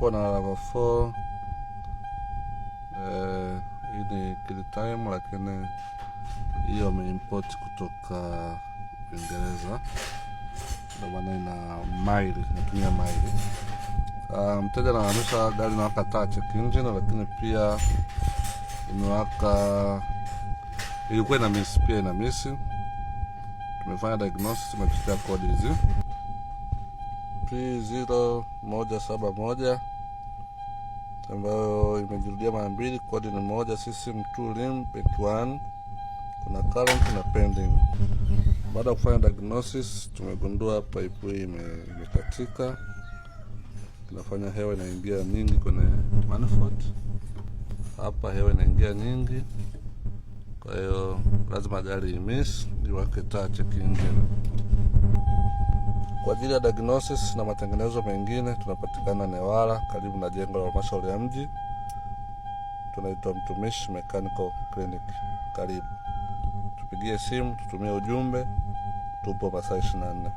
hapo na lava 4. Hii ni kill time, lakini hiyo wameimport kutoka Uingereza, ndio maana ina mile, inatumia mile. Mteja anahamisha gari na waka check engine, lakini pia imewaka, ilikuwa ina miss, pia ina miss. Tumefanya diagnosis, tumepitia kodi hizi P0171 ambayo imejirudia mara mbili. Kodi ni moja, system 2 rim bank 1, kuna current na pending. Baada ya kufanya diagnosis, tumegundua pipe hii imekatika, inafanya hewa inaingia nyingi kwenye manifold. Hapa hewa inaingia nyingi, kwa hiyo lazima gari imiss iwake taa check engine. Kwa ajili ya diagnosis na matengenezo mengine tunapatikana Newala, karibu na jengo la halmashauri ya mji. Tunaitwa Mtumishi Mechanical Clinic. Karibu, tupigie simu, tutumie ujumbe, tupo masaa 24.